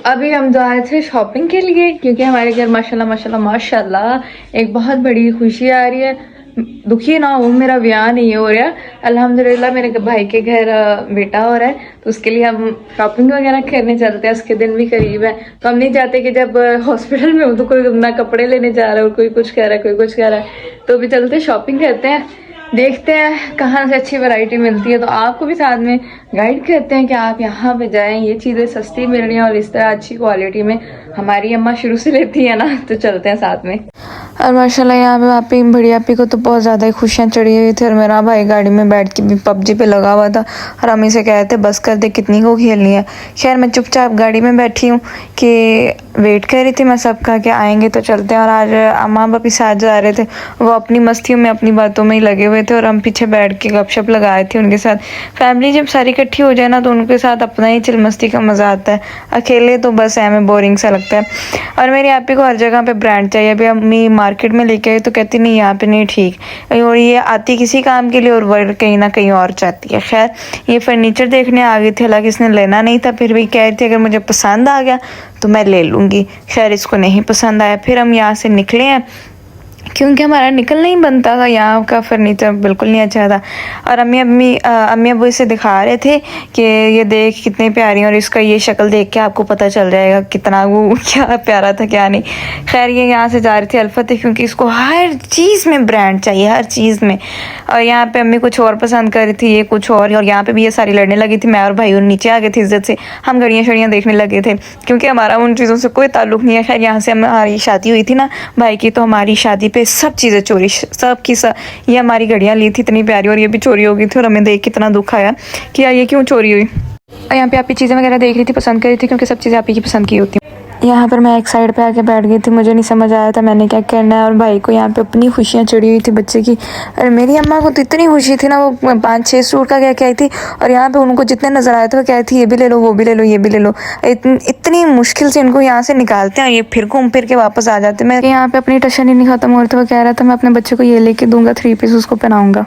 अभी हम जा रहे थे शॉपिंग के लिए क्योंकि हमारे घर माशाल्लाह माशाल्लाह माशाल्लाह एक बहुत बड़ी खुशी आ रही है। दुखी ना हो, मेरा ब्याह नहीं हो रहा, अल्हम्दुलिल्लाह मेरे भाई के घर बेटा हो रहा है, तो उसके लिए हम शॉपिंग वगैरह करने चलते हैं। उसके दिन भी करीब है, तो हम नहीं चाहते कि जब हॉस्पिटल में हो तो कोई ना कपड़े लेने जा रहा है और कोई कुछ कह रहा है कोई कुछ कह रहा है, तो भी चलते शॉपिंग करते हैं, देखते हैं कहाँ से अच्छी वैरायटी मिलती है। तो आपको भी साथ में गाइड करते हैं कि आप यहाँ पे जाएं, ये चीज़ें सस्ती मिल रही हैं और इस तरह अच्छी क्वालिटी में हमारी अम्मा शुरू से लेती है ना, तो चलते हैं साथ में। और माशाल्लाह यहाँ पे आपी बड़ी आपी को तो बहुत ज़्यादा ही खुशियाँ चढ़ी हुई थी और मेरा भाई गाड़ी में बैठ के भी पबजी पे लगा हुआ था और हम इसे कह रहे थे बस कर दे, कितनी को खेलनी है। खैर मैं चुपचाप गाड़ी में बैठी हूँ कि वेट कर रही थी मैं सबका कि आएंगे तो चलते हैं। और आज अम्मा पापी साथ जा रहे थे, वो अपनी मस्तियों में अपनी बातों में ही लगे हुए थे और हम पीछे बैठ के गपशप लगाए थे उनके साथ। फैमिली जब सारी इकट्ठी हो जाए ना तो उनके साथ अपना ही चिल मस्ती का मज़ा आता है, अकेले तो बस हमें बोरिंग सा लगता है। और मेरी आपी को हर जगह पे ब्रांड चाहिए। अभी अम्मी मार्केट में लेके आई तो कहती नहीं यहाँ पे नहीं ठीक, और ये आती किसी काम के लिए और वर्ड कहीं ना कहीं और जाती है। खैर ये फर्नीचर देखने आ गई थी, हालांकि इसने लेना नहीं था, फिर भी कह रही थी अगर मुझे पसंद आ गया तो मैं ले लूँगी। खैर इसको नहीं पसंद आया, फिर हम यहाँ से निकले हैं क्योंकि हमारा निकलना ही बनता था, यहाँ का फर्नीचर बिल्कुल नहीं अच्छा था। और अम्मी अब्बू इसे दिखा रहे थे कि ये देख कितनी प्यारी है और इसका ये शक्ल देख के आपको पता चल जाएगा कितना वो क्या प्यारा था क्या नहीं। खैर ये यहाँ से जा रही थी अल्फत है क्योंकि इसको हर चीज़ में ब्रांड चाहिए, हर चीज़ में। और यहाँ पे अम्मी कुछ और पसंद कर रही थी, ये कुछ और यहाँ पे भी ये सारी लड़ने लगी थी। मैं और भाई और नीचे आ गए थे इज्जत से, हम घड़ियाँ शड़ियाँ देखने लगे थे क्योंकि हमारा उन चीज़ों से कोई ताल्लुक नहीं है। खैर यहाँ से हमारी शादी हुई थी ना भाई की, तो हमारी शादी पे सब चीज़ें चोरी, सब की सब। ये हमारी घड़ियाँ ली थी इतनी प्यारी और ये भी चोरी हो गई थी और हमें देख कितना दुख आया कि यार ये क्यों चोरी हुई। और यहाँ पे आप ही चीज़ें वगैरह देख रही थी, पसंद कर रही थी क्योंकि सब चीज़ें आप ही की पसंद की होती हैं। यहाँ पर मैं एक साइड पे आके बैठ गई थी, मुझे नहीं समझ आया था मैंने क्या करना है। और भाई को यहाँ पे अपनी खुशियाँ चढ़ी हुई थी बच्चे की। और मेरी अम्मा को तो इतनी खुशी थी ना, वो 5-6 सूट का क्या आई थी और यहाँ पे उनको जितने नज़र आए थे वो कहती ये भी ले लो वो भी ले लो ये भी ले लो। इतनी मुश्किल से इनको यहाँ से निकालते हैं, ये फिर घूम फिर के वापस आ जाते। मैं यहाँ पे अपनी टशन ही नहीं खत्म हो रही थी, वो कह रहा था मैं अपने बच्चे को ये लेके दूंगा 3 पीस उसको पहनाऊंगा।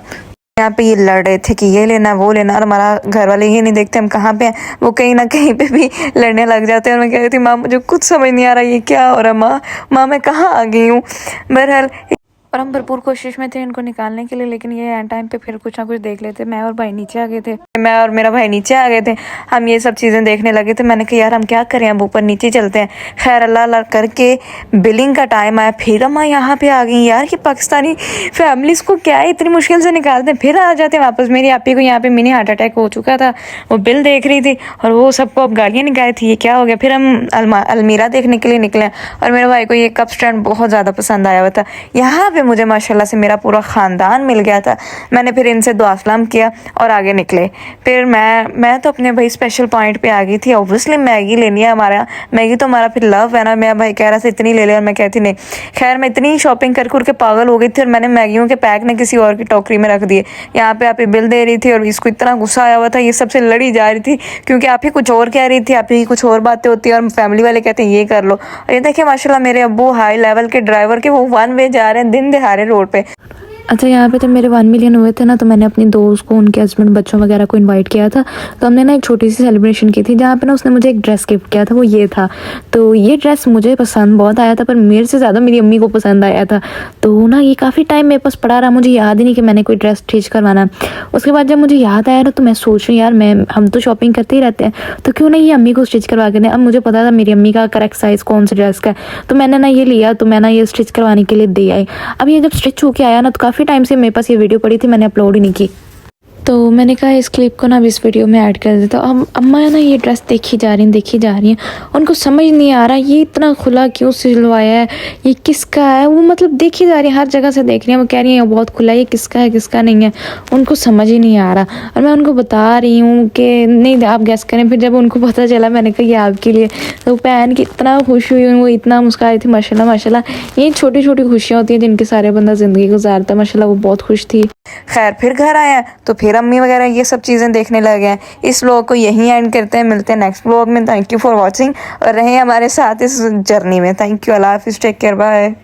यहाँ पे ये लड़ रहे थे कि ये लेना वो लेना, और हमारा घर वाले ये नहीं देखते हम कहाँ पे हैं, वो कहीं ना कहीं पे भी लड़ने लग जाते हैं। और मैं कह रही थी माँ मुझे कुछ समझ नहीं आ रहा ये क्या हो रहा है, माँ मैं कहाँ आ गई हूँ। बहरहाल और हम भरपूर कोशिश में थे इनको निकालने के लिए, लेकिन ये एंड टाइम पे फिर कुछ ना कुछ देख लेते। मैं और भाई नीचे आ गए थे, मैं और मेरा भाई नीचे आ गए थे, हम ये सब चीज़ें देखने लगे थे। मैंने कहा यार हम क्या करें, अब ऊपर नीचे चलते हैं। खैर अल्लाह करके बिलिंग का टाइम आया, फिर हम यहाँ पे आ गई। यार कि पाकिस्तानी फैमिलीज को क्या है इतनी मुश्किल से निकालते हैं फिर आ जाते हैं वापस। मेरी आपी को यहाँ पे मिनी हार्ट अटैक हो चुका था, वो बिल देख रही थी और वो सबको अब गाड़ियाँ निकाली थी, ये क्या हो गया। फिर हम अलमीरा देखने के लिए निकले और मेरे भाई को ये कप स्टैंड बहुत ज़्यादा पसंद आया हुआ था। यहाँ पे मुझे माशाल्लाह से मेरा पूरा ख़ानदान मिल गया था। मैंने फिर इनसे दुआ सलाम किया और आगे निकले। फिर मैं तो अपने भाई स्पेशल पॉइंट पे आ गई थी। ऑब्वियसली मैगी लेनी है, हमारा मैगी तो हमारा फिर लव है ना। मेरा भाई कह रहा था इतनी ले ले और मैं कहती नहीं। खैर मैं इतनी शॉपिंग कर के पागल हो गई थी और मैंने मैगियों के पैक ने किसी और की टोकरी में रख दिए। यहाँ पे आप ही बिल दे रही थी और इसको इतना गुस्सा आया हुआ था, ये सबसे लड़ी जा रही थी क्योंकि आप ही कुछ और कह रही थी, आप ही कुछ और बातें होती है और फैमिली वाले कहते हैं ये कर लो। और ये देखिए माशाल्लाह मेरे अब्बू हाई लेवल के ड्राइवर के, वो 1 वे जा रहे हैं दिन दिहाड़े रोड पे। अच्छा यहाँ पे जब मेरे 1 मिलियन हुए थे ना तो मैंने अपनी दोस्त को, उनके हस्बैंड बच्चों वगैरह को इनवाइट किया था। तो हमने ना एक छोटी सी सेलिब्रेशन की थी जहाँ पे ना उसने मुझे एक ड्रेस गिफ्ट किया था, वो ये था। तो ये ड्रेस मुझे पसंद बहुत आया था पर मेरे से ज़्यादा मेरी अम्मी को पसंद आया था। तो ना ये काफ़ी टाइम मेरे पास पड़ा रहा, मुझे याद ही नहीं कि मैंने कोई ड्रेस स्टिच करवाना। उसके बाद जब मुझे याद आया ना तो मैं सोच रही यार हम तो शॉपिंग करते ही रहते हैं तो क्यों नहीं ये अम्मी को स्टिच करवा के दें। अब मुझे पता था मेरी अम्मी का करेक्ट साइज़ कौन सा ड्रेस का है, तो मैंने ना ये लिया, तो मैं ना ये स्टिच करवाने के लिए दे आई। अब ये जब स्टिच होके आया ना तो काफ़ी टाइम से मेरे पास ये वीडियो पड़ी थी, मैंने अपलोड ही नहीं की। तो मैंने कहा इस क्लिप को ना अब इस वीडियो में ऐड कर देता हूँ। अम्मा है ना ये ड्रेस देखी जा रही हैं, उनको समझ नहीं आ रहा ये इतना खुला क्यों सिलवाया है, ये किसका है। वो मतलब देखी जा रही है, हर जगह से देख रही हैं, वो कह रही हैं बहुत खुला है, ये किसका है किसका नहीं है, उनको समझ ही नहीं आ रहा। और मैं उनको बता रही हूँ कि नहीं आप गैस करें। फिर जब उनको पता चला मैंने कहा ये आपके लिए, तो पहन के इतना खुश हुई, वो इतना मुस्कुराई थी माशाल्लाह माशाल्लाह। ये छोटी छोटी खुशियाँ होती हैं जिनके सारे बंदा ज़िंदगी गुजारता है। माशाल्लाह वो बहुत खुश थी। खैर फिर घर आया तो फिर अम्मी वगैरह ये सब चीज़ें देखने लगे हैं। इस व्लॉग को यहीं एंड करते हैं, मिलते हैं नेक्स्ट व्लॉग में। थैंक यू फॉर वॉचिंग और रहें हमारे साथ इस जर्नी में। थैंक यू, अल्लाह हाफिज़, टेक केयर, बाय।